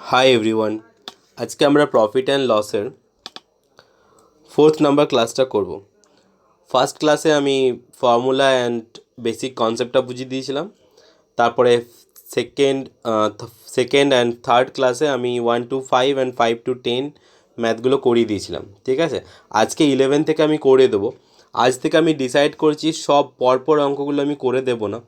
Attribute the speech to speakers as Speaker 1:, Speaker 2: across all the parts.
Speaker 1: Hi everyone, আজকে আমরা profit and লসের 4th নাম্বার ক্লাসটা করব। ফার্স্ট ক্লাসে আমি ফর্মুলা অ্যান্ড বেসিক কনসেপ্টটা বুঝিয়ে দিয়েছিলাম। তারপরে সেকেন্ড সেকেন্ড অ্যান্ড থার্ড ক্লাসে আমি 1 to 5 অ্যান্ড 5 to 10 ম্যাথগুলো করিয়ে দিয়েছিলাম। ঠিক আছে, আজকে 11 থেকে আমি করে দেবো। আজ থেকে আমি ডিসাইড করছি সব পরপর অঙ্কগুলো আমি করে দেবো না।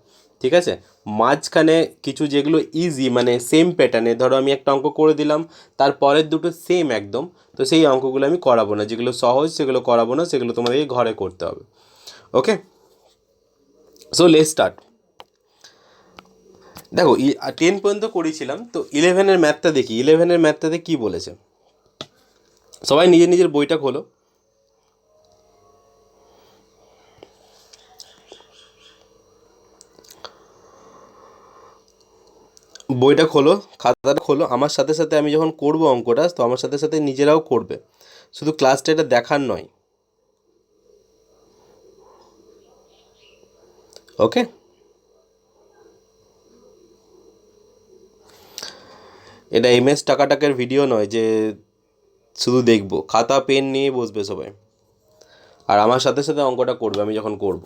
Speaker 1: ঠিক আছে, মাঝখানে কিছু যেগুলো ইজি মানে সেম প্যাটার্নে, ধরো আমি একটা অঙ্ক করে দিলাম, তারপরের দুটো সেম একদম, তো সেই অঙ্কগুলো আমি করাবো না। যেগুলো সহজ সেগুলো করাবো না, সেগুলো তোমাদেরকে ঘরে করতে হবে। ওকে, সো লেটস স্টার্ট। দেখো 10 পর্যন্ত করেছিলাম, তো 11-এর ম্যাথটা দেখি। 11-এর ম্যাথটাতে কী বলেছে, সবাই নিজের নিজের বইটা খোলো। বইটা খোলো, খাতাটা খোলো। আমার সাথে সাথে আমি যখন করবো অঙ্কটা, তো আমার সাথে সাথে নিজেরাও করবে, শুধু ক্লাসটা এটা দেখার নয়। ওকে, এটা এমএস টাকাটাকের ভিডিও নয় যে শুধু দেখবো। খাতা পেন নিয়ে বসবে সবাই, আর আমার সাথে সাথে অঙ্কটা করবে আমি যখন করব,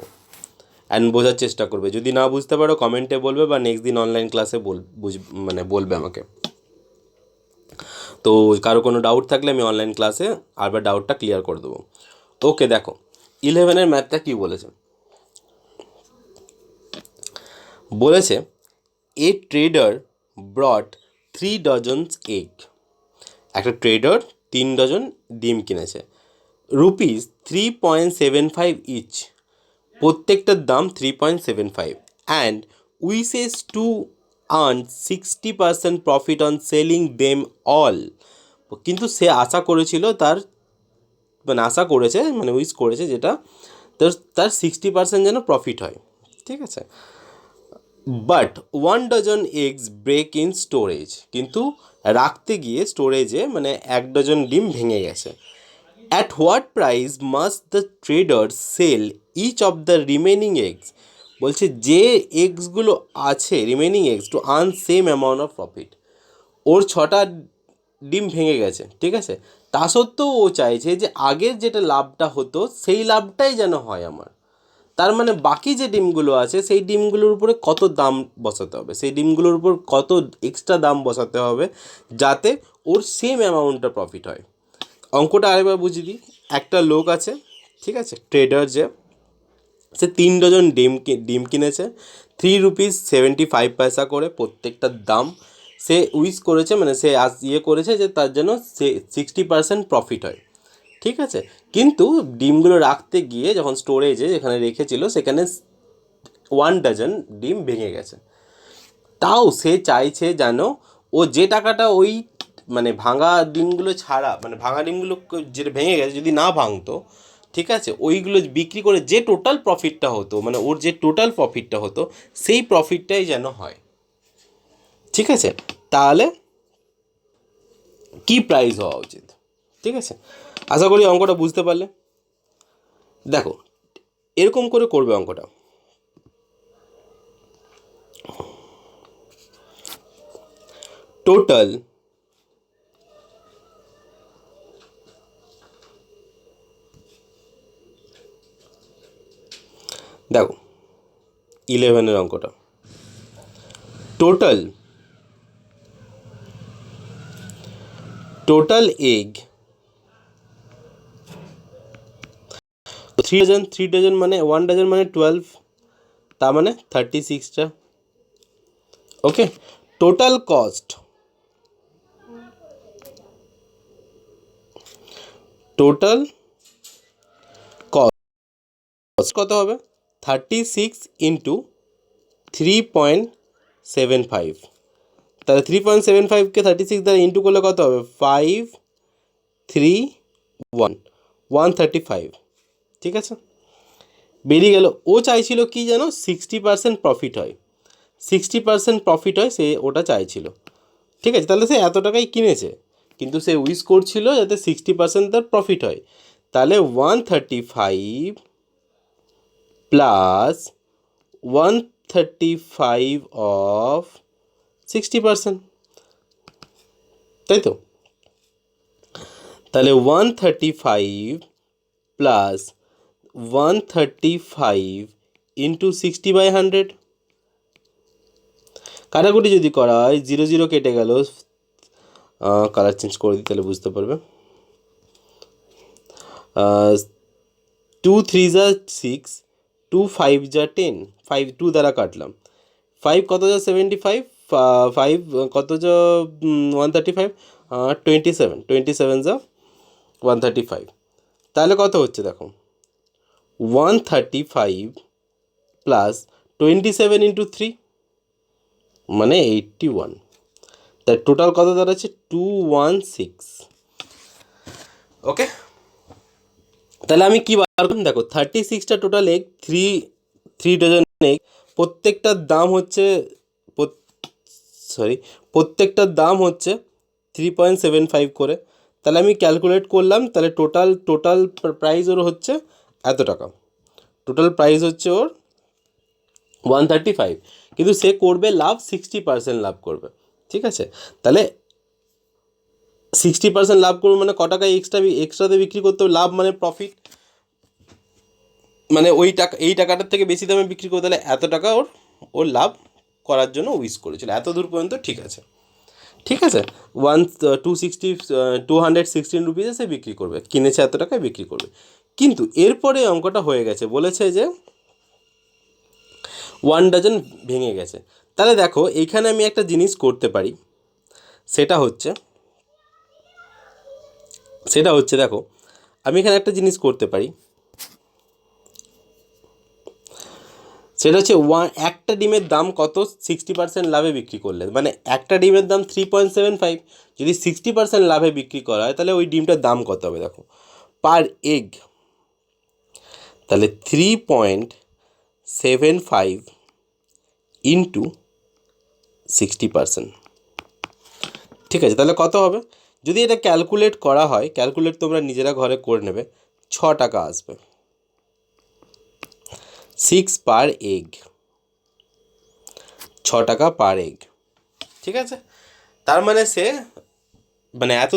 Speaker 1: অ্যান্ড বোঝার চেষ্টা করবে। যদি না বুঝতে পারো কমেন্টে বলবে, বা নেক্সট দিন অনলাইন ক্লাসে মানে বলবে আমাকে। তো কারো কোনো ডাউট থাকলে আমি অনলাইন ক্লাসে আরবার ডাউটটা ক্লিয়ার করে দেবো। ওকে, দেখো 11-এর ম্যাথটা কী বলেছে। বলেছে এ ট্রেডার ব্রট 3 ডজনস এগ। একটা ট্রেডার 3 ডজন ডিম কিনেছে, ₹3.75 ইচ, প্রত্যেকটার দাম 3.75, and wishes to earn 60% profit on selling them all. কিন্তু সে আশা করেছিল তার, মানে আশা করেছে মানে উইশ করেছে যেটা, তার 60% যেন প্রফিট হয়। ঠিক আছে, but 1 dozen eggs break in storage, কিন্তু রাখতে গিয়ে স্টোরেজে মানে 1 ডজন ডিম ভেঙে গেছে। At what price must the trader sell each of the remaining eggs. বলছে যে এগসগুলো আছে, remaining eggs, to earn same amount of profit. ওর 6টা ডিম ভেঙে গেছে, ঠিক আছে, তা সত্ত্বেও ও চাইছে যে আগের যেটা লাভটা হতো সেই লাভটাই যেন হয় আমার। তার মানে বাকি যে ডিমগুলো আছে সেই ডিমগুলোর উপরে কত দাম বসাতে হবে, সেই ডিমগুলোর উপর কত এক্সট্রা দাম বসাতে হবে যাতে ওর সেম অ্যামাউন্টটা প্রফিট হয়। অঙ্কটা আরেকবার বুঝিয়ে দিই। একটা লোক আছে, ঠিক আছে, ট্রেডার, যে সে 3 ডজন ডিম কিনেছে, ₹3.75 করে প্রত্যেকটার দাম। সে উইশ করেছে, মানে সে করেছে যে তার জন্য সে 60% প্রফিট হয়। ঠিক আছে, কিন্তু ডিমগুলো রাখতে গিয়ে যখন স্টোরেজে যেখানে রেখেছিল সেখানে 1 ডজন ডিম ভেঙে গেছে। তাও সে চাইছে যেন ও যে টাকাটা ওই মানে ভাঙা ডিমগুলো ছাড়া, মানে ভাঙা ডিমগুলো যেটা ভেঙে গেছে যদি না ভাঙতো, ঠিক আছে, ওইগুলো বিক্রি করে যে টোটাল প্রফিটটা হতো, মানে ওর যে টোটাল প্রফিটটা হতো সেই প্রফিটটাই যেন হয়। ঠিক আছে, তাহলে কি প্রাইস হওয়া উচিত? ঠিক আছে, আশা করি অঙ্কটা বুঝতে পারলে। দেখো এরকম করে করবে অঙ্কটা। টোটাল দেখো 11-এর অঙ্কটা, total total egg 3 dozen, 3 dozen মানে 1 ডজন মানে 12, তার মানে 36টা। ওকে, টোটাল কস্ট, টোটাল কস্ট কত হবে? 36 ইন্টু 3.75, তাহলে 3.75কে 36 দ্বারা ইন্টু করলে কত হবে? 531, 135। ঠিক আছে, বেরিয়ে গেল। ও চাইছিল কি যেন 60% প্রফিট হয়, 60% প্রফিট হয়, সে ওটা চাইছিল। ঠিক আছে, তাহলে সে এত টাকাই কিনেছে, কিন্তু সে উইশ করছিল যাতে 60% তার প্রফিট হয়। তাহলে 135 প্লাস 135 অফ 60%, তাই তো? তাহলে 135 প্লাস 135 ইন্টু 60/100, কাটাকুটি যদি করা হয় 0 0 কেটে গেল, কালার চেঞ্জ করে দিই তাহলে বুঝতে পারবে। 2 3 যা 6, 2 5 যা 10, 5 2 দ্বারা কাটলাম, 5 কত যা 75, 5 কত যা 135, 27, 27 যা 135। তাহলে কত হচ্ছে দেখো, 135 প্লাস 27 ইন্টু 3 মানে 81। তার টোটাল কত দাঁড়াচ্ছে 216। ওকে, তাহলে আমি কি বার করলাম দেখো, 36টা টোটাল এগ, 3 ডজন এগ, প্রত্যেকটার দাম হচ্ছে প্রত্যেকটার দাম হচ্ছে 3.75 করে। তাহলে আমি ক্যালকুলেট করলাম, তাহলে টোটাল প্রাইস ওর হচ্ছে এত টাকা। টোটাল প্রাইস হচ্ছে ওর 135, কিন্তু সে করবে লাভ 60% লাভ করবে। ঠিক আছে, তাহলে 60% লাভ করবে মানে ক টাকায় এক্সট্রাতে বিক্রি করতে হবে, লাভ মানে প্রফিট, মানে ওই টাকা এই টাকাটার থেকে বেশি দামে বিক্রি করে, তাহলে এত টাকা ওর লাভ করার জন্য উইশ করেছিল। এত দূর পর্যন্ত ঠিক আছে। ঠিক আছে, 216 রুপিসে সে বিক্রি করবে, কিনেছে এত টাকায় বিক্রি করবে। কিন্তু এরপরে অঙ্কটা হয়ে গেছে, বলেছে যে 1 ডজন ভেঙে গেছে। তাহলে দেখো এইখানে আমি একটা জিনিস করতে পারি, সেটা হচ্ছে দেখো, আমি এখানে একটা জিনিস করতে পারি, সেটা হচ্ছে একটা ডিমের দাম কত 60% লাভে বিক্রি করলে, মানে একটা ডিমের দাম 3.75, যদি 60% লাভে বিক্রি করা হয় তাহলে ওই ডিমটার দাম কত হবে দেখো, পার এগ, তাহলে 3.75 ইন্টু 60%। ঠিক আছে, তাহলে কত হবে, যদি এটা ক্যালকুলেট করা হয়, ক্যালকুলেট তোমরা নিজেরা ঘরে করে নেবে, 6 টাকা আসবে, 6 পার এগ, 6 টাকা পার এগ। ঠিক আছে, তার মানে সে মানে এত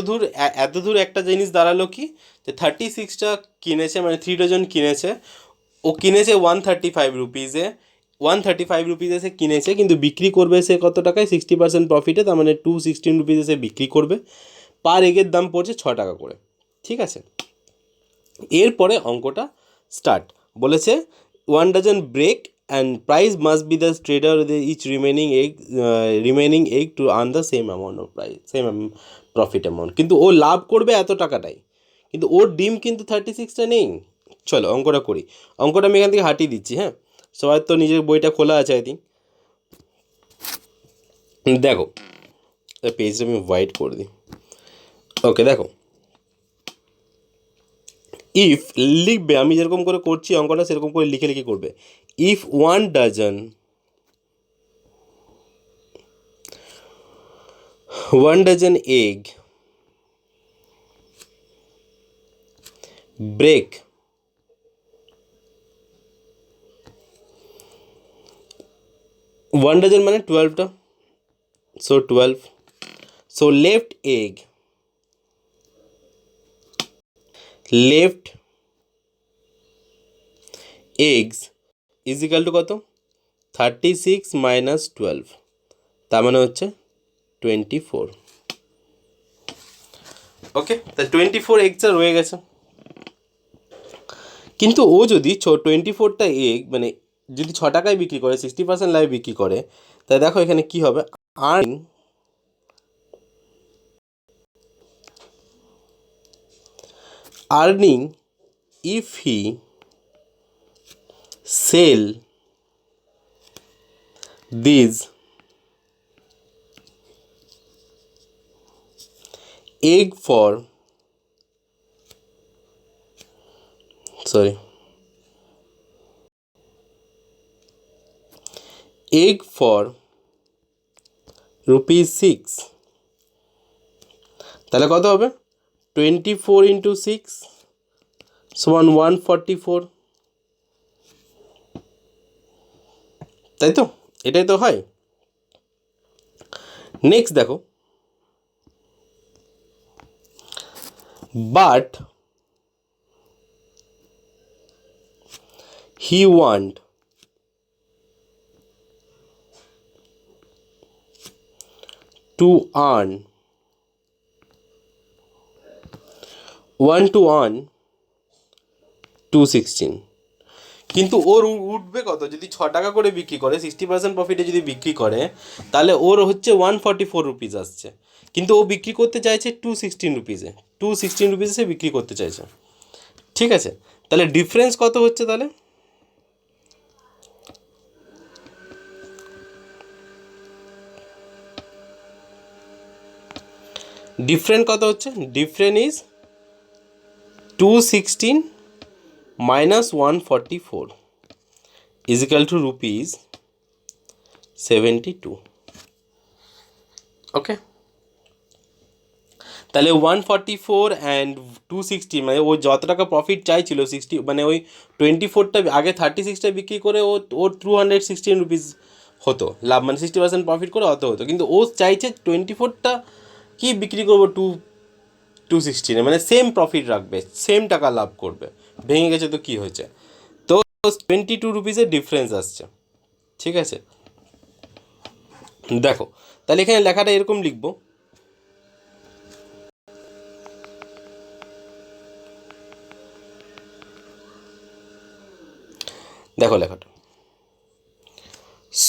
Speaker 1: দূর একটা জিনিস দাঁড়ালো কি, যে 36টা কিনেছে, মানে 3 ডজন কিনেছে, ও কিনেছে 135 রুপিসে, 135 রুপিসে সে কিনেছে, কিন্তু বিক্রি করবে সে কত টাকায়, 60% প্রফিটে, তার মানে 216 রুপিসে সে বিক্রি করবে। পার এগের দাম পড়ছে 6 টাকা করে। ঠিক আছে, এরপরে অঙ্কটা স্টার্ট, বলেছে 1 dozen break and price must be the trader each remaining egg to earn the same amount of price, same profit amount, কিন্তু ও লাভ করবে এত টাকাটাই, কিন্তু ওর ডিম কিন্তু 36টা নেই। চলো অঙ্কটা করি, অঙ্কটা আমি এখান থেকে হাঁটিয়ে দিচ্ছি। হ্যাঁ, সবার তো নিজের বইটা খোলা আছে আই থিঙ্ক। দেখো পেজটা আমি হোয়াইট করে দিই। ওকে, দেখো ইফ লিখবে, আমি যেরকম করে করছি অঙ্কটা সেরকম করে লিখে করবে। If 1 dozen egg break 1 dozen মানে 12টা, so 12, so left eggs is equal to কত, 36 মাইনাস 12, তার মানে হচ্ছে 24। ওকে, তা 24 এগসটা রয়ে গেছে, কিন্তু ও যদি 24টা এগ মানে যদি 6 টাকায় বিক্রি করে, 60% লাভে বিক্রি করে, তাই দেখো এখানে কি হবে, earning if he sell these egg for ₹6, তাহলে কত হবে, 24 ইন্টু 6 সমান 144, তাই তো, এটাই তো হয়। নেক্সট দেখো, but he want to earn 216, কিন্তু ওর উঠবে কত? যদি 6 টাকা করে বিক্রি করে, 60% প্রফিটে যদি বিক্রি করে, তাহলে ওর হচ্ছে 144 রুপিস আসছে, কিন্তু ও বিক্রি করতে চাইছে 216 রুপিসে, 216 রুপিসে বিক্রি করতে চাইছে। ঠিক আছে, তাহলে ডিফারেন্স কত হচ্ছে? তাহলে ডিফারেন্ট কত হচ্ছে? Different is 216 minus 144 is equal to rupees 72. ওকে, তাহলে 144 অ্যান্ড 260, মানে ও যত টাকা প্রফিট চাইছিল 60, মানে ওই 24টা আগে 36টা বিক্রি করে ও 216 রুপিস হতো লাভ, মানে 60% প্রফিট করে অত হতো, কিন্তু ও চাইছে 24টা কি বিক্রি করবো 216, মানে সেম প্রফিট রাখবে, সেম টাকা লাভ করবে। ভেঙে গেছে তো কি হয়েছে? তো 22 রুপিসের ডিফারেন্স আসছে। ঠিক আছে, দেখো তাহলে এখানে লেখাটা এরকম লিখবো, দেখো লেখাটা,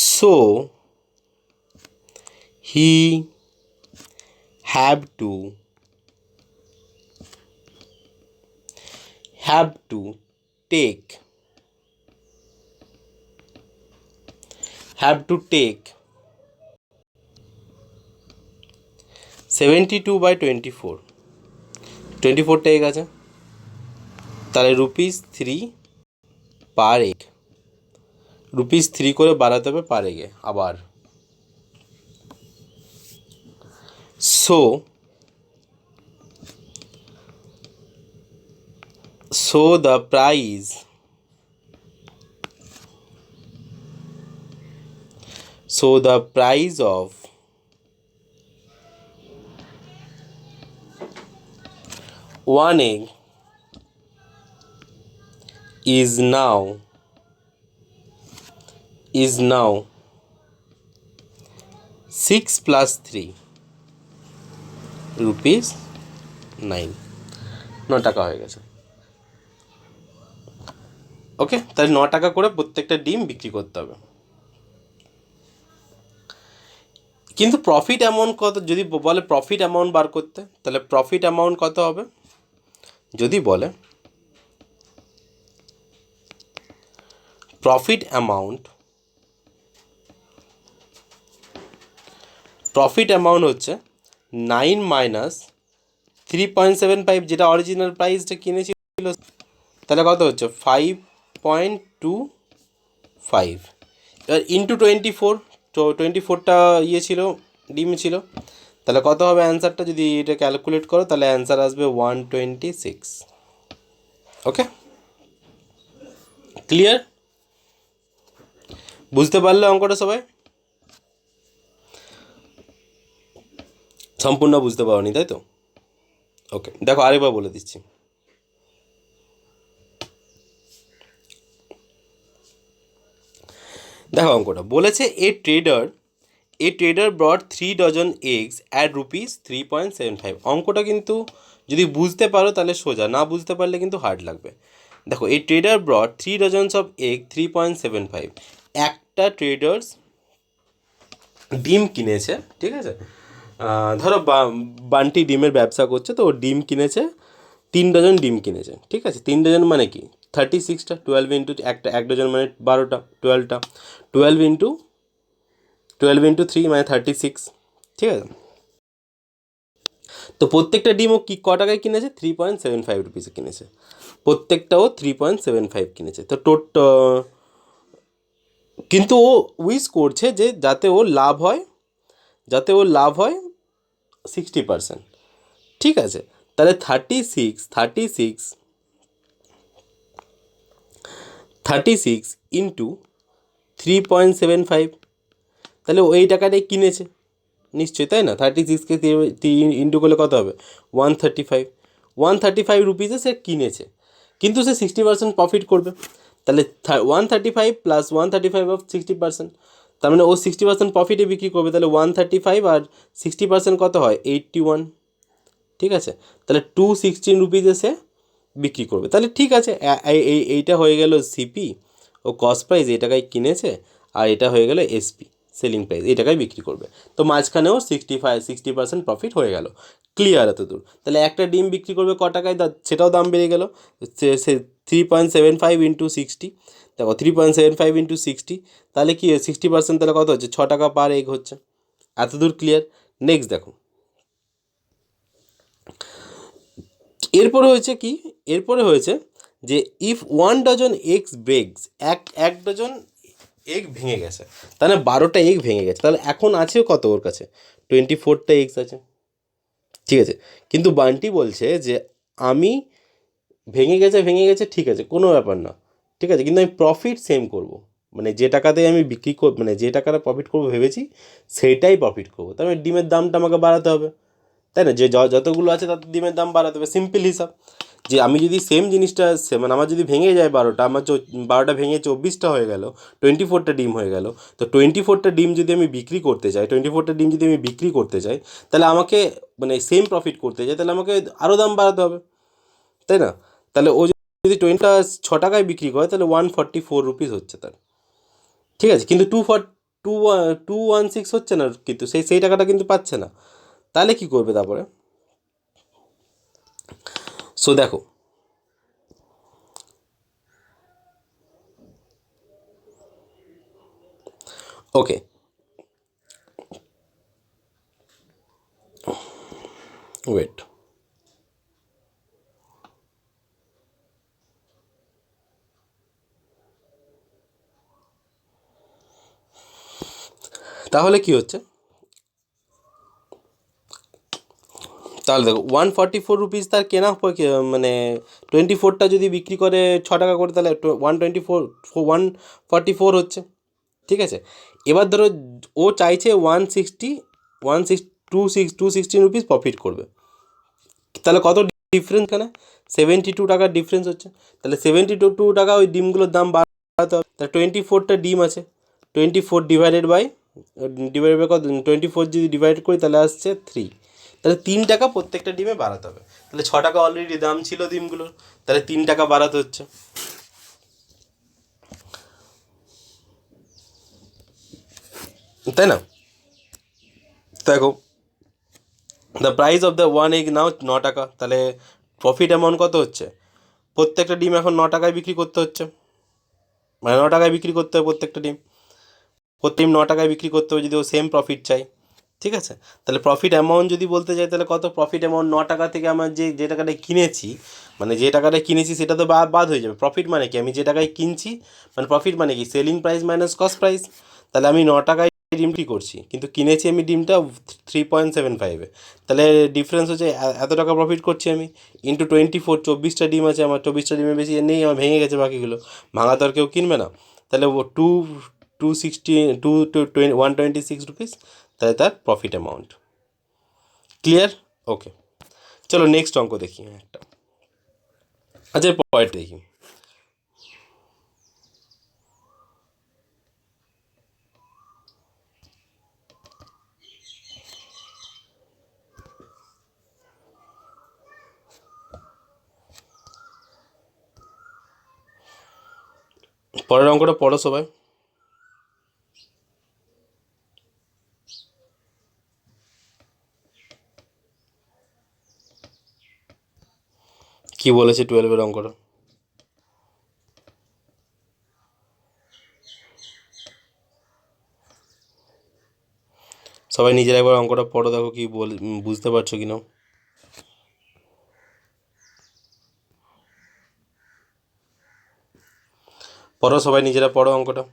Speaker 1: so he have to take 72/24, 24 ঠিক আছে, তাহলে ₹3 পার এগ, ₹3 করে বাড়াতে হবে পার এগে আবার। So the price of one egg is now 6 plus 3 rupees 9, 9 টাকা হয়ে গেছে। ওকে, তাহলে 9 টাকা করে প্রত্যেকটা ডিম বিক্রি করতে হবে। কিন্তু প্রফিট অ্যামাউন্ট কত? যদি বলে প্রফিট অ্যামাউন্ট বার করতে, তাহলে প্রফিট অ্যামাউন্ট কত হবে? যদি বলে প্রফিট অ্যামাউন্ট হচ্ছে 9 মাইনাস 3.75, যেটা অরিজিনাল প্রাইসটা কিনেছিল, তাহলে কত হচ্ছে 5.25, এবার ইন্টু 24, তো 24টা ইয়ে ছিল, ডিম ছিল, তাহলে কত হবে অ্যান্সারটা? যদি এটা ক্যালকুলেট করো তাহলে অ্যান্সার আসবে 126। ওকে, ক্লিয়ার? বুঝতে পারলে অঙ্কটা সবাই? সম্পূর্ণ বুঝতে পারোনি তাই তো? ওকে, দেখো আরেকবার বলে দিচ্ছি, দেখো অঙ্কটা বলেছে a trader brought 3 dozen eggs at ₹3.75। অঙ্কটা কিন্তু যদি বুঝতে পারো তাহলে সোজা, না বুঝতে পারলে কিন্তু হার্ড লাগবে। দেখো, a trader brought 3 dozens of egg 3.75, একটা ট্রেডার্স ডিম কিনেছে, ঠিক আছে, ধরো বান্টি ডিমের ব্যবসা করছে, তো ও ডিম কিনেছে 3 ডজন ডিম কিনেছে, ঠিক আছে। 3 ডজন মানে কি 36টা, 12 ইন্টু এক ডজন মানে 12টা, 12টা 12 ইন্টু 3 মানে 36, ঠিক আছে। তো প্রত্যেকটা ডিম ও কি ক টাকায় কিনেছে? 3.75 রুপিসে কিনেছে, প্রত্যেকটাও 3.75 কিনেছে। তো কিন্তু ও উইশ করছে যে যাতে ও লাভ হয় 60%, ঠিক আছে। তাহলে 36 ইন্টু 3.75, তাহলে ও এই টাকাটাই কিনেছে নিশ্চয়ই, তাই না? 36কে ইন্টু করলে কত হবে? 135, 135 রুপিসে সে কিনেছে, কিন্তু সে 60% প্রফিট করবে। তাহলে 135 প্লাস 135 অফ 60%, তার মানে ও 60% প্রফিটে বিক্রি করবে। তাহলে 135 আর 60% কত হয়? 81। ঠিক আছে, তাহলে 216 রুপিসে সে বিক্রি করবে। তাহলে ঠিক আছে, এইটা হয়ে গেল সিপি ও কস্ট প্রাইস, এই টাকায় কিনেছে, আর এটা হয়ে গেল এসপি সেলিং প্রাইস, এই টাকায় বিক্রি করবে। তো মাঝখানেও 60% প্রফিট হয়ে গেল। ক্লিয়ার এত দূর? তাহলে একটা ডিম বিক্রি করবে ক টাকায়, সেটাও দাম বেড়ে গেল। সে 3.75 ইন্টু 60, দেখো 3.75 ইন্টু 60, তাহলে কি 60%, তাহলে কত হচ্ছে? 6 টাকা পার এগ হচ্ছে। এত দূর ক্লিয়ার? নেক্সট দেখো, এরপরে হয়েছে কি, এরপরে হয়েছে যে ইফ 1 ডজন এগস ব্রেকস, এক ডজন এগ ভেঙে গেছে, তাহলে 12টা এগ ভেঙে গেছে, তাহলে এখন আছে কত ওর কাছে? 24টা এগস আছে। ঠিক আছে, কিন্তু বান্টি বলছে যে আমি ভেঙে গেছে ঠিক আছে, কোনো ব্যাপার না, ঠিক আছে, কিন্তু আমি প্রফিট সেম করব, মানে যে টাকাতে আমি বিক্রি মানে যে টাকাটা প্রফিট করবো ভেবেছি সেইটাই প্রফিট করবো। তার মানে ডিমের দামটা আমাকে বাড়াতে হবে, তাই না? যে যতগুলো আছে তাতে ডিমের দাম বাড়াতে হবে। সিম্পল হিসাব, যে আমি যদি সেম জিনিসটা মানে আমার যদি ভেঙে যায় 12টা, আমার 12টা ভেঙে 24টা হয়ে গেল, 24টা ডিম হয়ে গেল, তো 24টা ডিম যদি আমি বিক্রি করতে চাই, 24টা ডিম যদি আমি বিক্রি করতে চাই, তাহলে আমাকে মানে সেম প্রফিট করতে চাই, তাহলে আমাকে আরও দাম বাড়াতে হবে, তাই না? তাহলে ও যদি 6 টাকায় বিক্রি করে, তাহলে 144 রুপিস হচ্ছে তার। ঠিক আছে, কিন্তু 216 হচ্ছে না, কিন্তু সেই টাকাটা কিন্তু পাচ্ছে না। তাহলে কি করবে তারপরে? সো দেখো, ওকে, ওয়েট, তাহলে কি হচ্ছে? তাহলে দেখো 144 রুপিস তার কেনা মানে 24টা যদি বিক্রি করে 6 টাকা করে, তাহলে 144 হচ্ছে। ঠিক আছে, এবার ধরো ও চাইছে 216 রুপিস প্রফিট করবে, তাহলে কত ডিফারেন্স? এখানে 72 টাকার ডিফারেন্স হচ্ছে। তাহলে 72 টাকা ওই ডিমগুলোর দাম বাড়াতে হবে। তাহলে 24টা ডিম আছে, 24 ডিভাইডেড বাই কত? 24 যদি ডিভাইড করি তাহলে আসছে 3, তাহলে 3 টাকা প্রত্যেকটা ডিমে বাড়াতে হবে। তাহলে 6 টাকা অলরেডি দাম ছিল ডিমগুলোর, তাহলে 3 টাকা বাড়াতে হচ্ছে, তাই না? দেখো, the price of the one egg now 9 টাকা, তাহলে প্রফিট অ্যামাউন্ট কত হচ্ছে? প্রত্যেকটা ডিম এখন 9 টাকায় বিক্রি করতে হচ্ছে, মানে 9 টাকায় বিক্রি করতে হবে প্রত্যেকটা ডিম, প্রত্যেক 9 টাকায় বিক্রি করতে হবে যদি ও সেম প্রফিট চাই। ঠিক আছে, তাহলে প্রফিট অ্যামাউন্ট যদি বলতে চাই, তাহলে কত প্রফিট অ্যামাউন্ট? 9 টাকা থেকে আমার যে টাকাটা কিনেছি, মানে যে টাকাটা কিনেছি সেটা তো বাদ হয়ে যাবে। প্রফিট মানে কি? আমি যে টাকায় কিনছি, মানে প্রফিট মানে কি? Selling price minus cost price. তাহলে আমি 9 টাকায় ডিম বিক্রি করছি, কিন্তু কিনেছি আমি ডিমটা 3.75-এ, তাহলে ডিফারেন্স হচ্ছে এত টাকা প্রফিট করছি আমি, ইন্টু 24, 24টা ডিম আছে আমার, 24টা ডিমের বেশি নেই আমার, ভেঙে গেছে বাকিগুলো, ভাঙা তো আর কেউ কিনবে না। তাহলে ও 126 রুপিস, তাহলে তার প্রফিট অ্যামাউন্ট। ক্লিয়ার? ওকে, চলো নেক্সট অঙ্ক দেখি একটা। আচ্ছা, পরের দেখি। পরের অঙ্কটা পড়ো সবাই। কি বলেছে 12-এর অঙ্কটা? সবাই নিজের একবার অঙ্কটা পড়ো, দেখো কি বুঝতে পারছো কি না। পড়ো সবাই, নিজেরা পড়ো অঙ্কটা।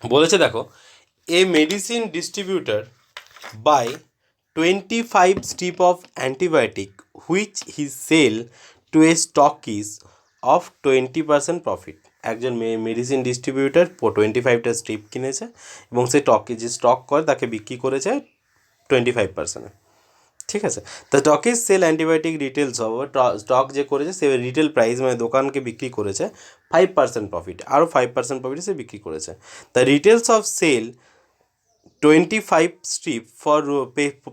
Speaker 1: বলেছে দেখো, a medicine distributor buy 25 strip of antibiotic which he sell to a stockist of 20% profit. একজন মেডিসিন ডিস্ট্রিবিউটার 25টা স্ট্রিপ কিনেছে এবং সে যে স্টক করে তাকে বিক্রি করেছে 25%। ঠিক আছে, the stockist sell antibiotic retails of stock যে করেছে সে রিটেল প্রাইস মানে দোকানকে বিক্রি করেছে 5% প্রফিট, আরও 5% প্রফিটে সে বিক্রি করেছে। The retails of sell 25 strip for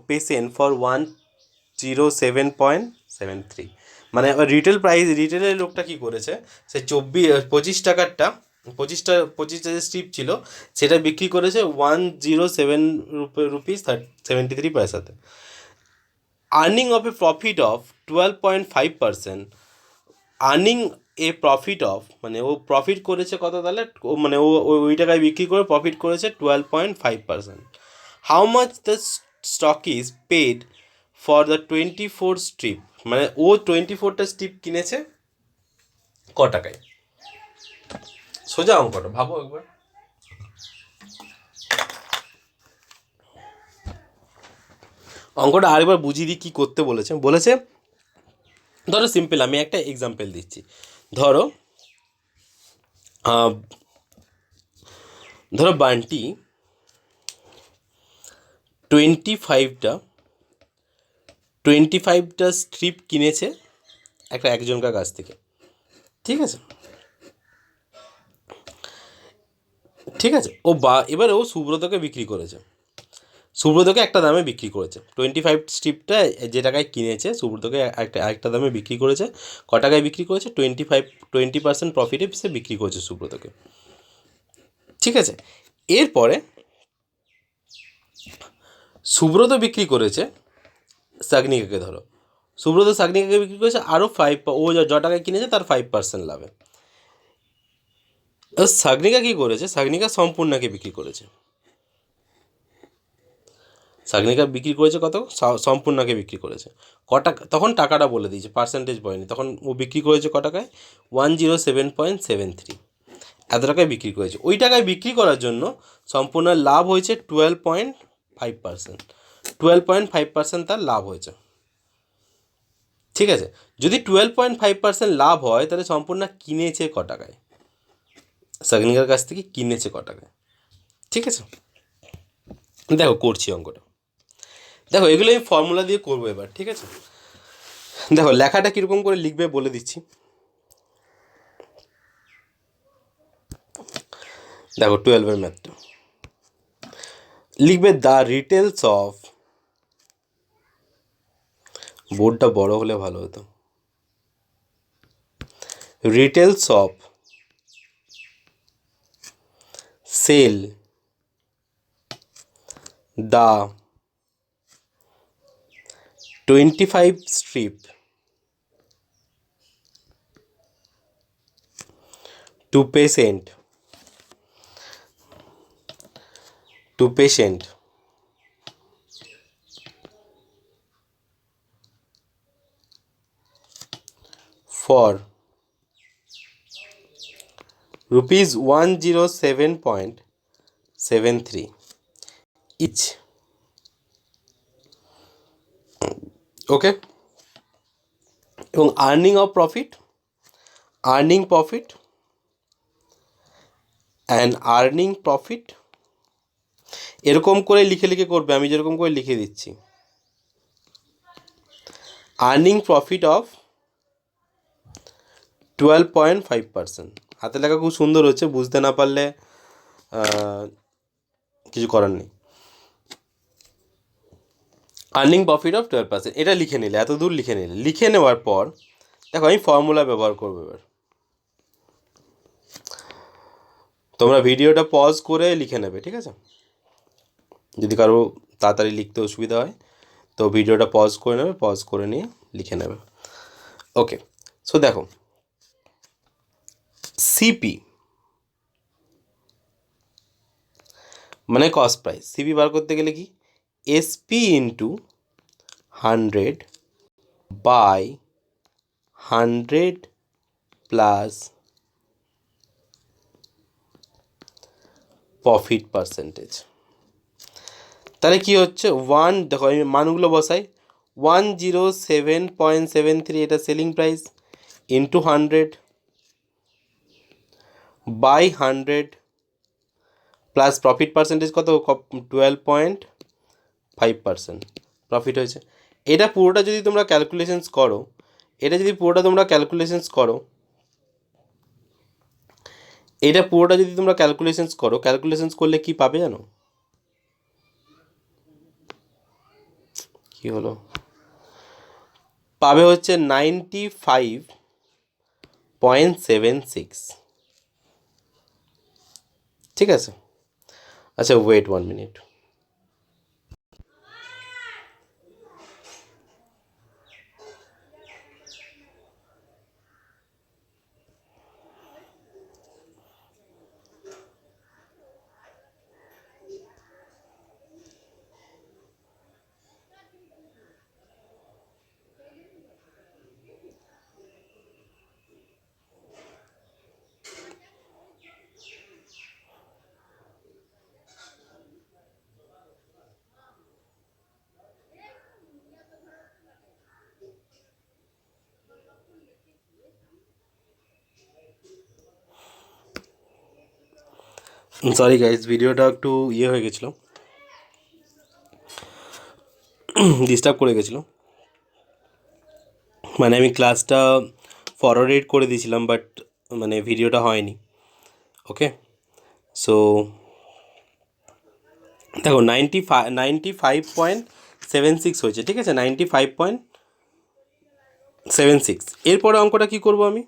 Speaker 1: patient for 107.73। মানে রিটেলের লোকটা কী করেছে, সে 25 টাকারটা 25টা যে স্ট্রিপ ছিল সেটা বিক্রি করেছে 107 রুপিস 73 পয়সাতে। Earning of A profit of 12.5%। Earning A profit of মানে ও প্রফিট করেছে কত তাহলে, ও মানে ওই টাকায় বিক্রি করে প্রফিট করেছে 12.5%। How much the stock is paid for the 24 strip, মানে ও 24টা স্ট্রিপ কিনেছে ক টাকায়। সোজা অঙ্কটা ভাবো একবার। অঙ্কটা আরেকবার বুঝিয়ে দিই কী করতে বলেছে ধরো সিম্পল, আমি একটা এক্সাম্পল দিচ্ছি। ধরো ধরো বান্টি 25টা স্ট্রিপ কিনেছে একজনকার কাছ থেকে। ঠিক আছে, এবার ও সুব্রতকে বিক্রি করেছে, সুব্রতকে একটা দামে বিক্রি করেছে। 25 স্ট্রিপটা যে টাকায় কিনেছে সুব্রতকে একটা দামে বিক্রি করেছে। ক টাকায় বিক্রি করেছে? 20% প্রফিটে সে বিক্রি করেছে সুব্রতকে। ঠিক আছে, এরপরে সুব্রত বিক্রি করেছে সাগনিকাকে। ধরো সুব্রত সাগনিকাকে বিক্রি করেছে আরও ও য টাকায় কিনেছে তার 5% লাভে। সাগনিকা কী করেছে, সাগনিকা সম্পূর্ণাকে বিক্রি করেছে। সাগনিকা বিক্রি করেছে কত? সম্পূর্ণাকে বিক্রি করেছে ক টাকা, তখন টাকাটা বলে দিয়েছে, পার্সেন্টেজ বলেনি। তখন ও বিক্রি করেছে ক টাকায়? 107.73, এত টাকায় বিক্রি করেছে। ওই টাকায় বিক্রি করার জন্য সম্পূর্ণ লাভ হয়েছে 12.5%। 12.5% তার লাভ হয়েছে। ঠিক আছে, যদি 12.5% লাভ হয় তাহলে সম্পূর্ণ কিনেছে ক টাকায়? সাগনিকার কাছ থেকে কিনেছে ক টাকায়? ঠিক আছে, দেখো করছি অঙ্কটা। দেখো এগুলো আমি ফর্মুলা দিয়ে করবো এবার। ঠিক আছে, দেখো লেখাটা কীরকম করে লিখবে বলে দিচ্ছি। দেখো 12-এর ম্যাথটা লিখবে, দ্য রিটেলস অফ, বোর্ডটা বড় হলে ভালো হতো, retails of sell the 25 strip to patient for rupees 107.73 each. Okay, এবং earning profit and earning profit এরকম করে লিখে করবে, আমি যেরকম করে লিখে দিচ্ছি। Earning profit of 12.5%। হাতে লেখা খুব সুন্দর হচ্ছে, বুঝতে না পারলে কিছু করার নেই। আর্নিং প্রফিট অফ 12%, এটা লিখে নিলে, এত দূর লিখে নেওয়ার পর দেখো আমি ফর্মুলা ব্যবহার করবো এবার। তোমরা ভিডিওটা পজ করে লিখে নেবে, ঠিক আছে? যদি কারো তাড়াতাড়ি লিখতে অসুবিধা হয় তো ভিডিওটা পজ করে নেবে, পজ করে নিয়ে লিখে নেবে। ওকে, সো দেখো সিপি মানে কস্ট প্রাইস। সিপি বার করতে গেলে কি? SP into 100 by 100 plus profit percentage. তাহলে কি হচ্ছে? দেখো আমি মানগুলো বসাই, 107.73 এটা selling price, into 100 by 100 plus profit percentage কত? 12.5, 5% প্রফিট হয়েছে। এটা পুরোটা যদি তোমরা ক্যালকুলেশনস করো, এটা যদি পুরোটা তোমরা ক্যালকুলেশনস করো, এটা পুরোটা যদি তোমরা ক্যালকুলেশনস করো, ক্যালকুলেশনস করলে কি পাবে জানো? কি হলো, পাবে হচ্ছে 95.76। ঠিক আছে, আচ্ছা ওয়েট 1 মিনিট। সরি গাইজ, ভিডিওটা একটু হয়ে গেছিলো, ডিস্টার্ব করে গেছিলো। মানে আমি ক্লাসটা ফরওয়ার্ড করে দিয়েছিলাম, বাট মানে ভিডিওটা হয়নি। ওকে, সো দেখো 95.76 হয়েছে, ঠিক আছে, 95.76। এরপরে অঙ্কটা কী করবো আমি?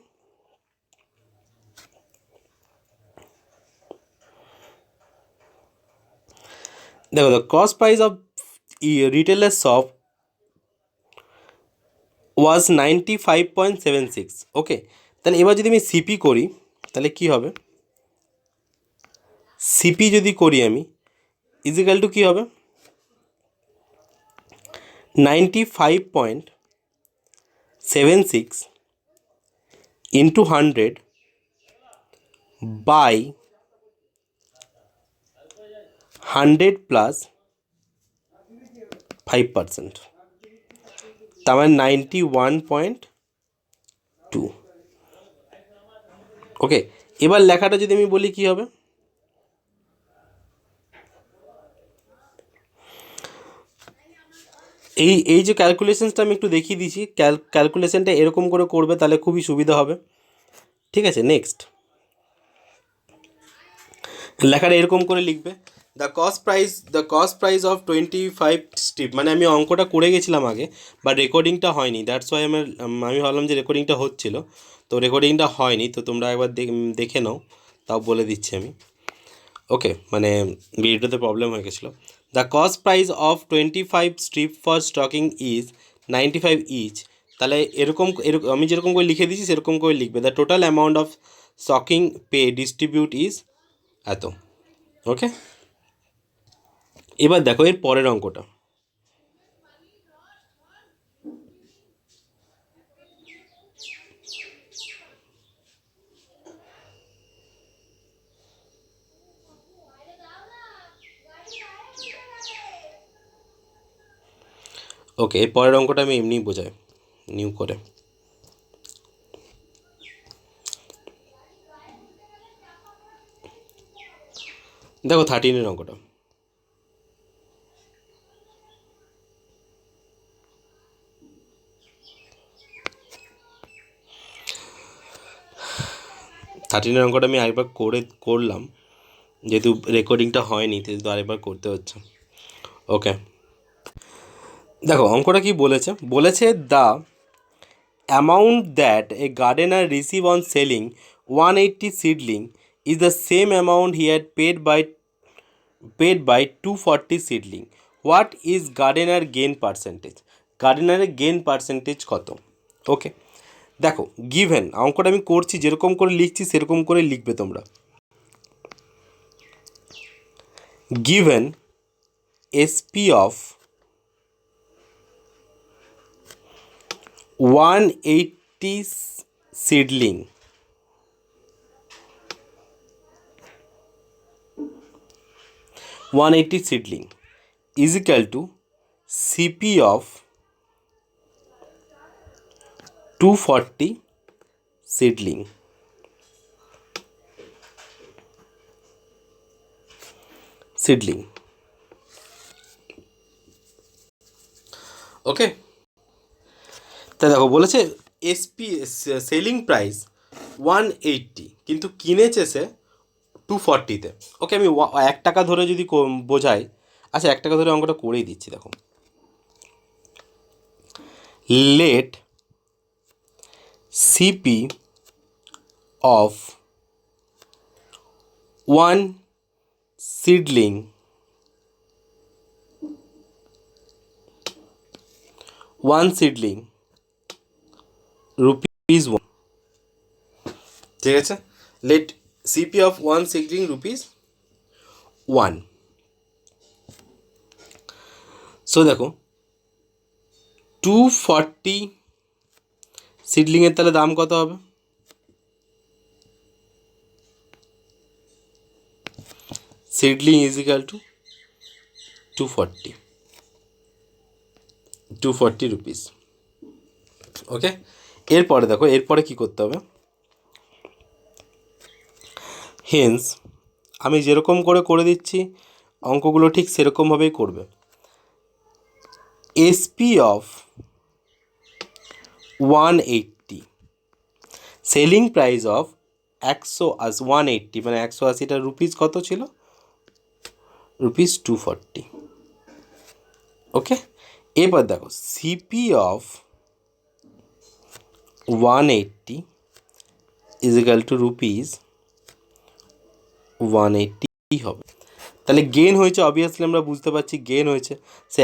Speaker 1: দেখো, the cost price of retailer shop was 95.76। ওকে, তাহলে এবার যদি আমি সিপি করি তাহলে কি হবে? সিপি যদি করি আমি, ইজিক্যাল টু কী হবে? 95.76 ইন্টু 100 বাই 100 প্লাস 5%, তার মানে 91.2। ওকে, এবার লেখাটা যদি আমি বলি কি হবে? এই যে ক্যালকুলেশনসটা আমি একটু দেখিয়ে দিয়েছি, ক্যালকুলেশনটা এরকম করে করবে, তাহলে খুবই সুবিধা হবে। ঠিক আছে, নেক্সট লেখাটা এরকম করে লিখবে, the cost price of 25 strip. মানে আমি অঙ্কটা করে গেছিলাম আগে, বা রেকর্ডিংটা হয়নি, দ্যাটস ওয়াই আমি ভাবলাম যে রেকর্ডিংটা হচ্ছিল, তো রেকর্ডিংটা হয়নি, তো তোমরা একবার দেখে নাও, তাও বলে দিচ্ছি আমি। ওকে, মানে ভিডিওতে প্রবলেম হয়ে গেছিলো। The cost price of 25 strip for stocking is 95 each. তাহলে এরকম আমি যেরকম করে লিখে দিয়েছি সেরকম করে লিখবে, the total amount of stocking pay distribute is এত। ওকে, এবার দেখো এর পরের অঙ্কটা। ওকে, এর পরের অঙ্কটা আমি এমনিই বোঝাই নিউ করে। দেখো 13-এর অঙ্কটা। অঙ্কটা আমি আরেকবার করলাম, যেহেতু রেকর্ডিংটা হয়নি সেহেতু আরেকবার করতে হচ্ছে। ওকে, দেখো অঙ্কটা কি বলেছে? বলেছে the amount that a gardener receive on selling 180 seedling is the same amount he had paid buy 240 seedling. What is gardener gain percentage? গার্ডেনারের গেন পার্সেন্টেজ কত? ওকে, দেখো গিভেন, অঙ্কটা আমি করছি যেরকম করে লিখছি সেরকম করে লিখবে তোমরা। Given SP of 180 seedling, is equal to CP of 240 seedling. ওকে, তা দেখো বলেছে এসপি সেলিং প্রাইস 180 কিন্তু কিনেছে সে 240-তে। ওকে, আমি 1 টাকা ধরে যদি বোঝাই, আচ্ছা 1 টাকা ধরে অঙ্কটা করেই দিচ্ছি। দেখো, let CP of one seedling rupees 1, ঠিক আছে, let CP of one seedling rupees 1। So দেখো 240 সিডলিংয়ের তাহলে দাম কত হবে? Seedling is equal to 240 rupees. Okay, এরপরে দেখো, এরপরে কী করতে হবে, হেন্স আমি যেরকম করে দিচ্ছি অঙ্কগুলো ঠিক সেরকমভাবেই করবে। SP of 180, selling price of 180, মানে 180টা রুপিস কত ছিল? রুপিস 240। ওকে, এবার দেখো CP of 180 is equal two rupees 180 হবে। তাহলে গেন হয়েছে, অবভিয়াসলি আমরা বুঝতে পারছি গেন হয়েছে। সে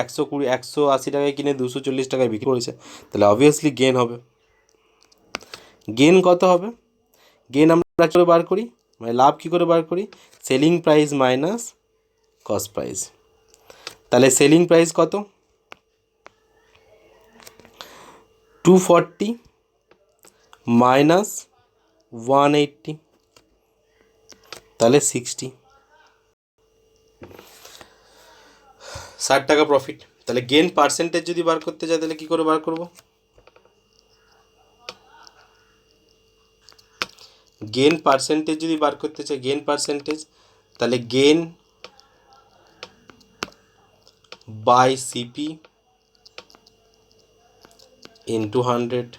Speaker 1: 180 টাকায় কিনে 240 টাকায় বিক্রি করেছে, তাহলে অবভিয়াসলি গেন হবে। গেন কত হবে? গেন আমরা কী করে বার করি, মানে লাভ কী করে বার করি? Selling price minus cost price. তাহলে সেলিং প্রাইস কত? 240 মাইনাস 180, তাহলে 60 টাকা প্রফিট। তাহলে গেন পার্সেন্টেজ যদি বার করতে চাই তাহলে কী করে বার করব? গেন পার্সেন্টেজ যদি বার করতে চাই, গেন পার্সেন্টেজ, তাহলে gain by CP into 100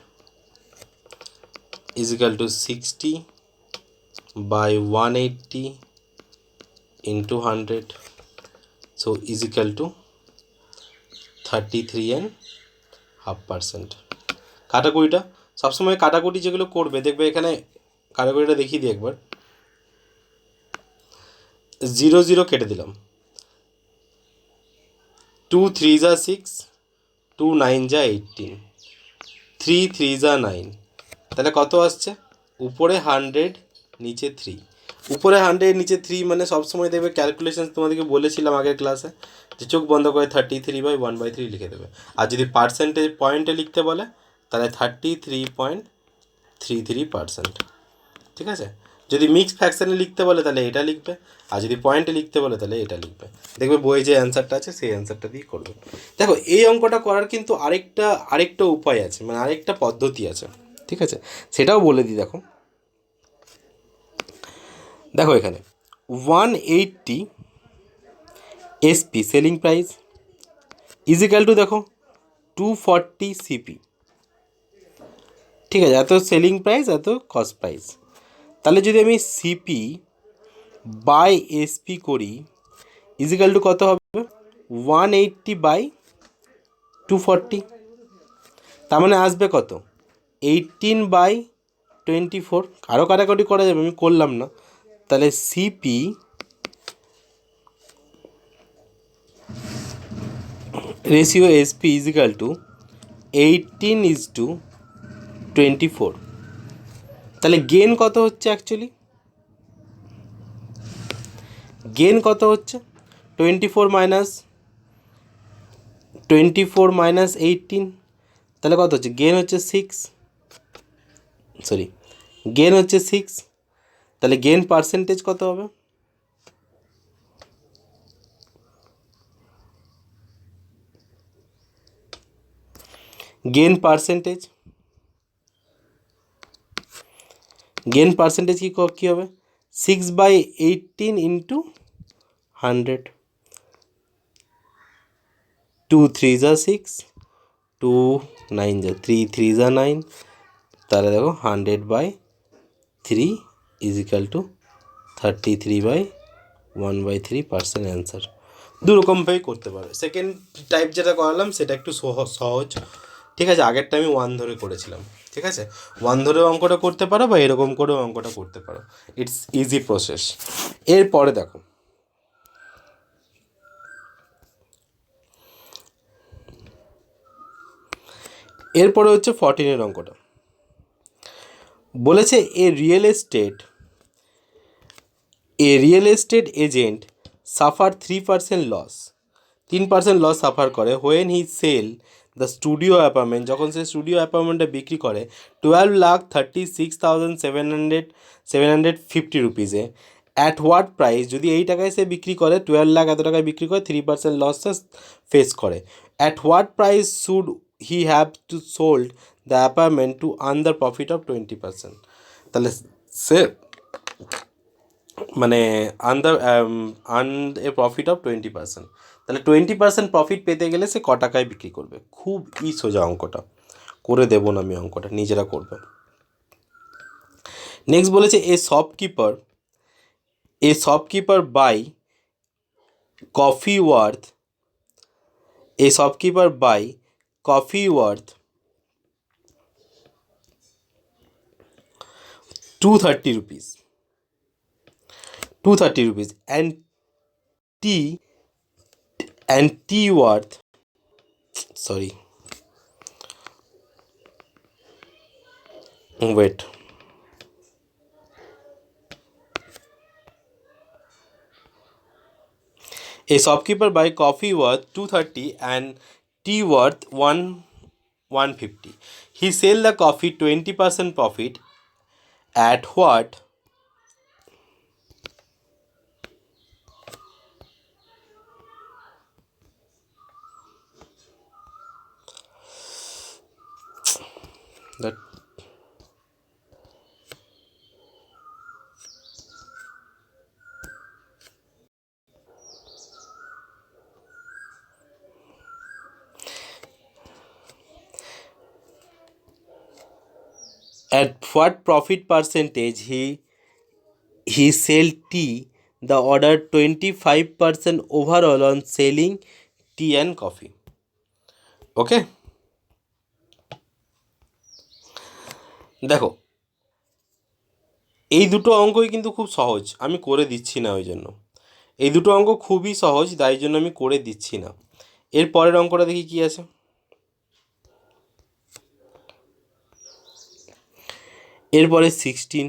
Speaker 1: is equal to 60 by 180 into 100, so is equal to 33.5%। কাটাকুটিটা সবসময় কাটাকুটি যেগুলো করবে দেখবে, এখানে কাটাকুটিটা দেখিয়ে দিই একবার। 0 0 কেটে দিলাম, 2 3 যা 6, 2 9 যা 18, 3 3 যা 9, তাহলে কত আসছে? উপরে 100 নিচে 3, উপরে 100 নিচে 3, মানে সবসময় দেখবে ক্যালকুলেশন তোমাদেরকে বলেছিলাম আগের ক্লাসে যে চোখ বন্ধ করে 33/1/3 লিখে দেবে। আর যদি পার্সেন্টেজ পয়েন্টে লিখতে বলে তাহলে 33.33%, ঠিক আছে। যদি মিক্স ফ্র্যাকশানে লিখতে বলে তাহলে এটা লিখবে, আর যদি পয়েন্টে লিখতে বলে তাহলে এটা লিখবে। দেখবে বইয়ে যে অ্যান্সারটা আছে সেই অ্যান্সারটা দিয়ে করবে। দেখো এই অঙ্কটা করার কিন্তু আরেকটা উপায় আছে, মানে আরেকটা পদ্ধতি আছে, ঠিক আছে, সেটাও বলে দিই। দেখো দেখো এখানে 180 SP selling price is equal two, দেখো 240 সিপি, ঠিক আছে, এত সেলিং প্রাইস এত কস্ট প্রাইস। তাহলে যদি আমি সিপি বাই এসপি করি ইজ ইকাল টু কত হবে? 180 বাই 240, তার মানে আসবে কত? 18/24। আরও কাটাকাটি করা যাবে, আমি করলাম না। তাহলে CP ratio SP is equal two 18:24। তাহলে গেন কত হচ্ছে? অ্যাকচুয়ালি গেন কত হচ্ছে? 24 মাইনাস 18, তাহলে কত হচ্ছে? গেন হচ্ছে 6, গেন হচ্ছে 6। তাহলে গেন পার্সেন্টেজ কত হবে? গেন পার্সেন্টেজ কী হবে? 6/18 ইন্টু 100, টু থ্রি যা সিক্স, টু নাইন যা থ্রি, থ্রি যা নাইন, তাহলে দেখো 100/3 ইজিক্যাল টু 33/1/3% অ্যান্সার। দুরকমভাবেই করতে পারো। সেকেন্ড টাইপ যেটা করালাম সেটা একটু সহজ, ঠিক আছে। আগেরটা আমি 1 ধরে করেছিলাম, ঠিক আছে। 1 ধরেও অঙ্কটা করতে পারো বা এরকম করেও অঙ্কটা করতে পারো, ইটস ইজি প্রসেস। এরপরে দেখো, এরপরে হচ্ছে 14 অঙ্কটা। বলেছে real estate agent suffer 3% loss, 3% loss suffer করে when he sell the studio apartment, যখন সে স্টুডিও অ্যাপার্টমেন্টটা বিক্রি করে 12,36,750 রুপিসে। অ্যাট হোয়াট প্রাইস, যদি এই টাকায় সে বিক্রি করে 12 লাখ এত টাকায় বিক্রি করে, 3% লস ফেস করে। At what price should he have to sold the apartment two earn the profit of 20%? তাহলে সে মানে আর্ন এ প্রফিট অফ 20%, তাহলে 20% প্রফিট পেতে গেলে সে ক টাকায় বিক্রি করবে। খুব সোজা অঙ্কটা, করে দেবো না আমি অঙ্কটা, নিজেরা করবে। নেক্সট বলেছে shopkeeper buy coffee worth 230 rupees, 230 rupees and tea worth, sorry, wait, a shopkeeper buy coffee worth 230 and tea worth 150. He sell the coffee 20% profit at what? That at what profit percentage he sell tea, the order 25% overall on selling tea and coffee. ওকে, দেখো এই দুটো অঙ্কই কিন্তু খুব সহজ, আমি করে দিচ্ছি না ওই জন্য। এই দুটো অঙ্ক খুবই সহজ, তাই জন্য আমি করে দিচ্ছি না। এর পরের অঙ্কটা দেখি কি আছে। এরপরে 16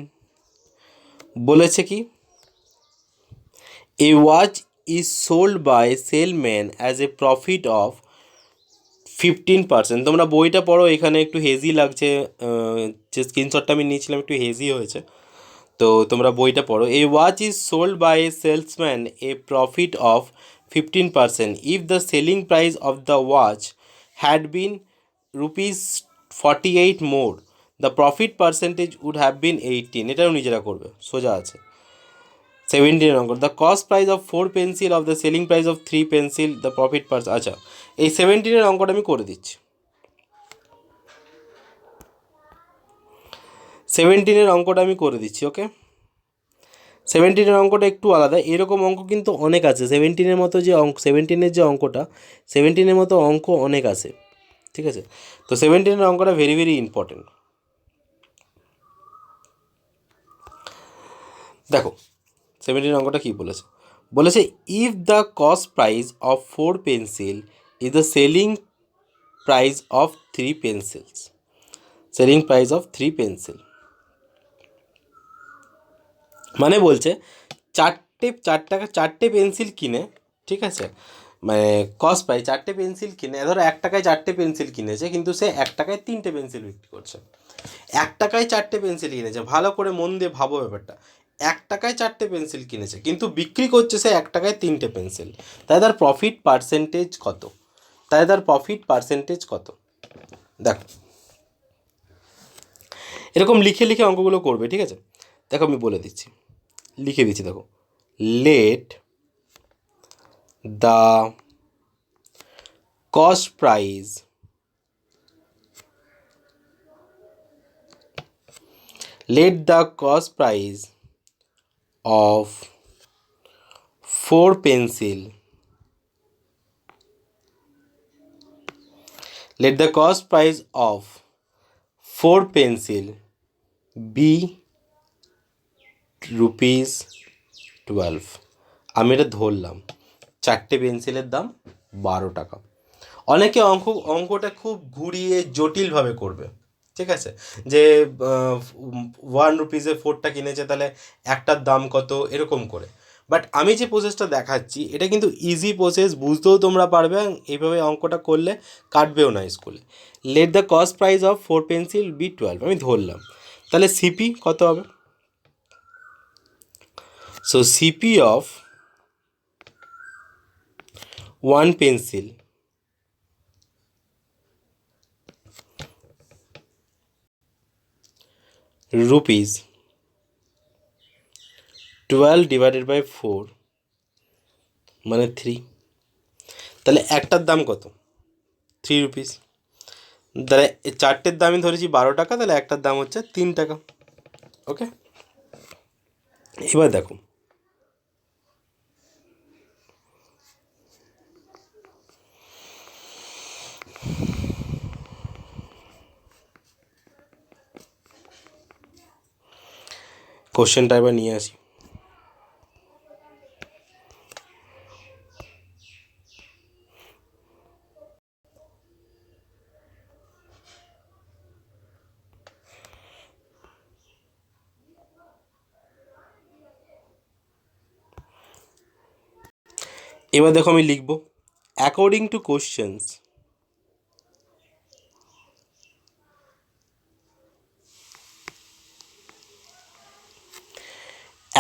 Speaker 1: বলেছে কি, a watch is sold by salesman as a profit of 15%। তোমরা বইটা পড়ো, এখানে একটু হেজি লাগছে, যে স্ক্রিনশটটা আমি নিয়েছিলাম একটু হেজি হয়েছে, তো তোমরা বইটা পড়ো। A watch is sold by a salesman a profit of 15% if the selling price of the watch had been ₹48 more, the profit percentage would have been 18। এটাও নিজেরা করবে, সোজা আছে। 17 number, the cost price of 4 pencil of the selling price of 3 pencil, the profit আচ্ছা, এই 17 অঙ্কটা আমি করে দিচ্ছি। 17 অঙ্কটা আমি করে দিচ্ছি, ওকে। 17 অঙ্কটা একটু আলাদা, এরকম অঙ্ক কিন্তু অনেক আছে। 17 মতো যে অঙ্ক, 17 যে অঙ্কটা, 17 মতো অঙ্ক অনেক আছে, ঠিক আছে। তো 17 অঙ্কটা ভেরি ভেরি ইম্পর্টেন্ট। দেখো 17 অঙ্কটা কী বলেছে if the cost price of 4 pencil is the selling price of 3 pencils, মানে বলছে 4 পেন্সিল কিনে, ঠিক আছে, মানে কস্ট প্রাইস 4 পেন্সিল কিনে, ধরো 1 টাকায় 4 পেন্সিল কিনেছে, কিন্তু সে 1 টাকায় 3 পেন্সিল বিক্রি করছে। 1 টাকায় 4 পেন্সিল কিনেছে, ভালো করে মন দিয়ে ভাবো ব্যাপারটা। 1 টাকায় 4 পেন্সিল কিনেছে, কিন্তু বিক্রি করছে সে 1 টাকায় 3 পেন্সিল, তাই তার প্রফিট পার্সেন্টেজ কত? দেখো এরকম লিখে লিখে অঙ্কগুলো করবে, ঠিক আছে। দেখো আমি বলে দিচ্ছি, লিখে দিচ্ছি, দেখো, let the cost price let the cost price of 4 pencil let the cost price of 4 pencil be rupees 12। আমি এটা ধরলাম 4টে পেন্সিলের দাম 12 টাকা। অনেকে অঙ্কটা খুব ঘুরিয়ে জটিলভাবে করবে, ঠিক আছে, যে 1 রুপিসে 4টা কিনেছে তাহলে একটার দাম কত এরকম করে। বাট আমি যে প্রসেসটা দেখাচ্ছি এটা কিন্তু ইজি প্রসেস, বুঝতেও তোমরা পারবে, এইভাবে অঙ্কটা করলে কাটবেও না স্কুলে। Let the cost price of 4 pencil be 12, আমি ধরলাম, তাহলে সিপি কত হবে? So CP of 1 pencil rupees 12 divided by 4 মানে 3, তাহলে একটার দাম কত? 3 রুপিস। তাহলে 4টের দামই ধরেছি 12 টাকা, তাহলে একটার দাম হচ্ছে 3 টাকা। ওকে, এবার দেখো কোশ্চেনটা এবার নিয়ে আসি। এবার দেখো আমি লিখব according to questions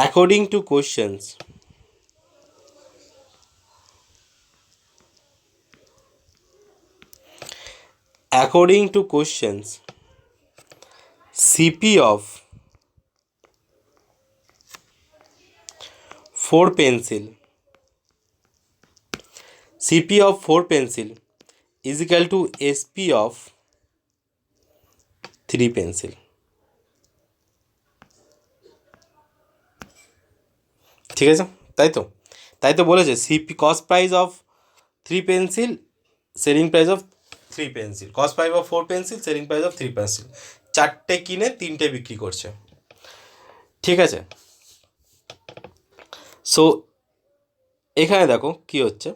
Speaker 1: according to questions CP of 4 pencil is equal to SP of 3 pencil। ঠিক আছে, তাই তো বলেছে CP cost price of 3 pencil, selling price of 3 pencil, cost price of 4 pencil, selling price of 3 pencil. 4টে কিনে 3টে বিক্রি করছে, ঠিক আছে। সো এখানে দেখো কি হচ্ছে,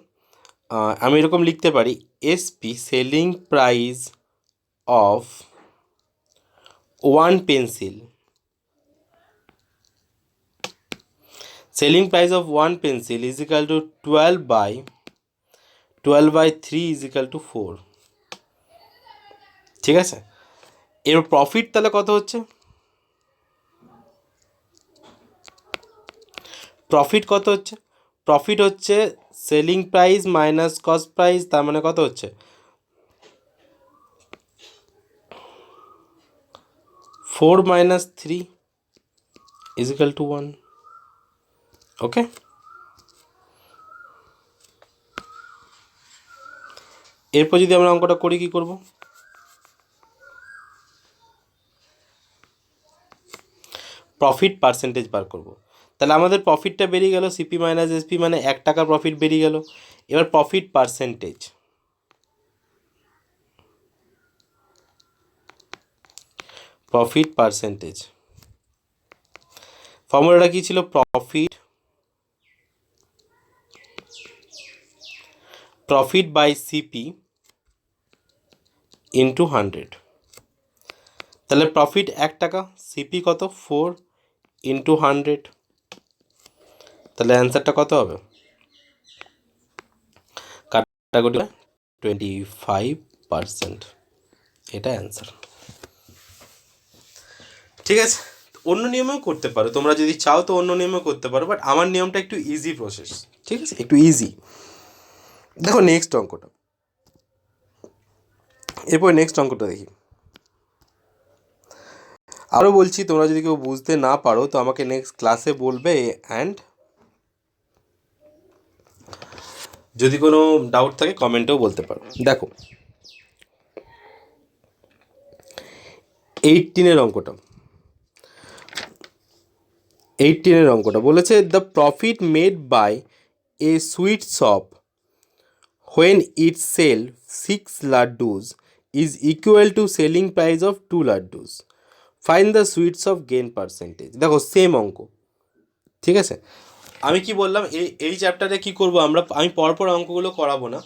Speaker 1: আমি এরকম লিখতে পারি SP selling price of 1 pencil, selling price of 1 pencil is equal to 12 by 3 is equal to 4। ঠিক আছে, এর প্রফিট তাহলে কত হচ্ছে? প্রফিট হচ্ছে selling price minus cost price, তার মানে কত হচ্ছে? 4 minus 3 is equal to 1। ওকে, এরপর যদি আমরা অঙ্কটা করি কি করব? প্রফিট পার্সেন্টেজ বার করব। তাহলে আমাদের প্রফিটটা বেরিয়ে গেল সিপি মাইনাস এসপি, মানে 1 টাকা প্রফিট বেরিয়ে গেল। এবার প্রফিট পার্সেন্টেজ, ফর্মুলাটা কি ছিল? Profit by CP into 100। তাহলে প্রফিট 1 টাকা, সিপি কত? 4 ইন্টু 100, তাহলে অ্যান্সারটা কত হবে? কাটাকুটি 25%, এটা অ্যান্সার। ঠিক আছে, অন্য নিয়মেও করতে পারো, তোমরা যদি চাও তো অন্য নিয়মেও করতে পারো, বাট আমার নিয়মটা একটু ইজি প্রসেস, ঠিক আছে, একটু ইজি। দেখো নেক্সট অঙ্কটা, এরপর নেক্সট অঙ্কটা দেখি। আরও বলছি, তোমরা যদি কেউ বুঝতে না পারো তো আমাকে নেক্সট ক্লাসে বলবে। অ্যান্ড যদি কোনো ডাউট থাকে কমেন্টেও বলতে পারো। দেখো 18 অঙ্কটা বলেছে the profit made by a sweet shop when it sell 6 laddus is equal to selling price of 2 laddus. Find the sweets of gain percentage. দেখো সেম অঙ্ক, ঠিক আছে। আমি কি বললাম, এই চ্যাপ্টারে কি করব আমি পরপর অঙ্কগুলো করাবো না,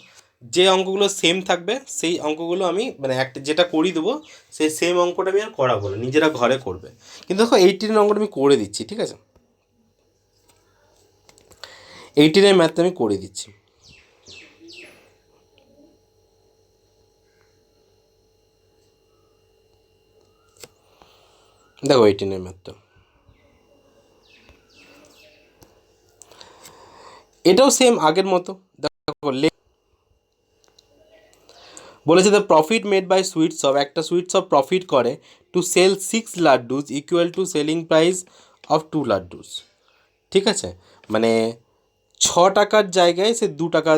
Speaker 1: যে অঙ্কগুলো সেম থাকবে সেই অঙ্কগুলো আমি মানে একটা যেটা করিয়ে দেবো সেই সেম অঙ্কটা আমি আর করাবো না, নিজেরা ঘরে করবে। কিন্তু দেখো 18 অঙ্কটা আমি করে দিচ্ছি, ঠিক আছে। 18 ম্যাথটা আমি করে দিচ্ছি। দেখো 18 ম্যাথটা এটাও সেম আগের মতো। দেখো বলেছে the profit made by sweet shop, একটা সুইট শপ প্রফিট করে to sell 6 laddus equal to selling price of 2 laddus, ঠিক আছে। মানে 6 টাকার জায়গায় সে 2 টাকা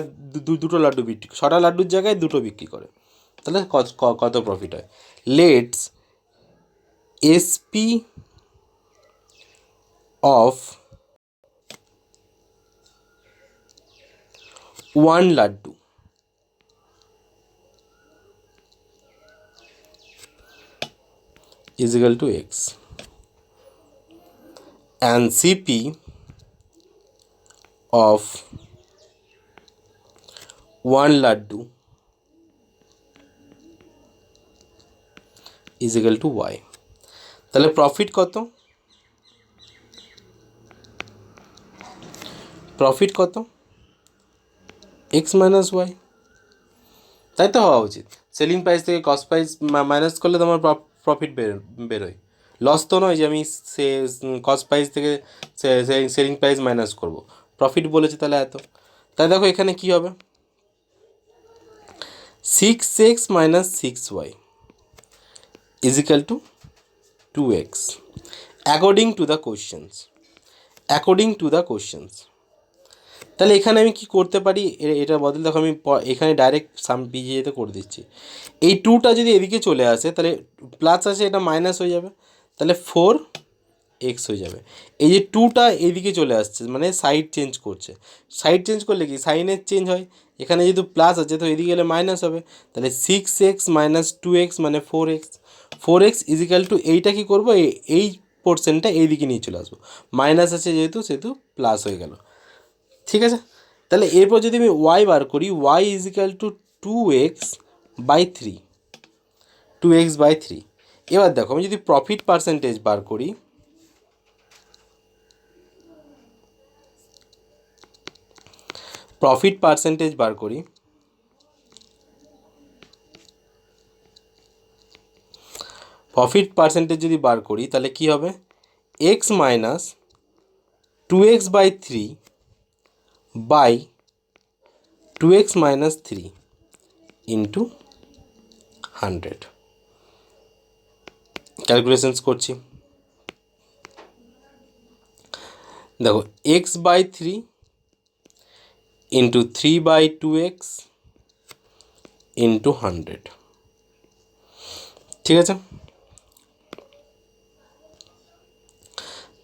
Speaker 1: দুটো লাড্ডু বিক্রি, 6টা লাড্ডুর জায়গায় দুটো বিক্রি করে, তাহলে কত প্রফিট হয়। Let's SP of 1 laddu is equal to x and CP of 1 laddu is equal to y. তাহলে প্রফিট কত, x মাইনাস ওয়াই, তাই তো হওয়া উচিত। সেলিং প্রাইস থেকে কস্ট প্রাইস মাইনাস করলে তোমার প্রফিট বেরোয়, লস তো নয় যে আমি সে কস্ট প্রাইস থেকে সেলিং প্রাইস মাইনাস করব, প্রফিট বলেছে তাহলে এত। তাই দেখো এখানে কি হবে, 6x minus 6y is equal to 2x according to the questions. তাহলে এখানে আমি কি করতে পারি, এটা বদলে দেখো আমি এখানে ডাইরেক্ট বিজিএতে করে দিচ্ছি। এই 2টা যদি এদিকে চলে আসে তাহলে প্লাস আছে, এটা মাইনাস হয়ে যাবে, তাহলে 4x হয়ে যাবে। এই যে 2টা এদিকে চলে আসছে মানে সাইড চেঞ্জ করছে, সাইড চেঞ্জ করলে কি সাইনের চেঞ্জ হয়, এখানে যেহেতু প্লাস আছে তো এদিকে গেলে মাইনাস হবে, তাহলে 6x মাইনাস 2x মানে 4x ইজ ইকাল টু এইটা কী করবো, এই পোর্শনটা এইদিকে নিয়ে চলে আসবো, মাইনাস আছে যেহেতু সেহেতু প্লাস হয়ে গেল, ঠিক আছে। তাহলে এরপর যদি আমি y বার করি, y is equal to 2x by 3। এবার দেখো আমি যদি প্রফিট পার্সেন্টেজ বার করি, প্রফিট পার্সেন্টেজ যদি বার করি তাহলে কি হবে, x minus 2x by 3 by 2x minus 3 into 100। Calculations করছি, দেখো x by 3 into 3 by 2x into 100, ঠিক আছে।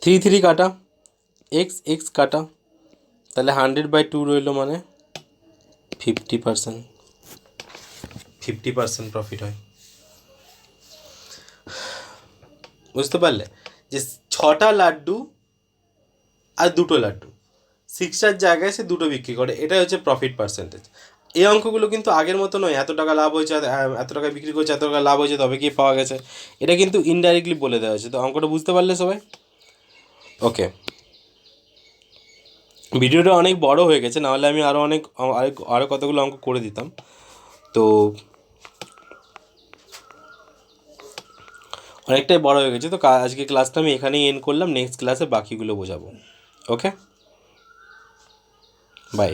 Speaker 1: 3 কাটা, x কাটা, তাহলে 100/2 রইল মানে 50% প্রফিট হয়। বুঝতে পারলে যে 6টা লাড্ডু আর 2টো লাড্ডু, 6টার জায়গায় সে 2টো বিক্রি করে, এটাই হচ্ছে প্রফিট পার্সেন্টেজ। এই অঙ্কগুলো কিন্তু আগের মতো নয় এত টাকা লাভ হয়েছে, এত টাকা বিক্রি করছে, এত টাকা লাভ হয়েছে তবে কি পাওয়া গেছে, এটা কিন্তু ইনডাইরেক্টলি বলে দেওয়া হয়েছে। তো অঙ্কটা বুঝতে পারলে সবাই? ওকে, ভিডিওটা অনেক বড় হয়ে গেছে, নাহলে আমি আরও কতগুলো অঙ্ক করে দিতাম। তো অনেকটাই বড় হয়ে গেছে, তো আজকে ক্লাসটা আমি এখানেই এন্ড করলাম, নেক্সট ক্লাসে বাকিগুলো বোঝাবো। ওকে, বাই।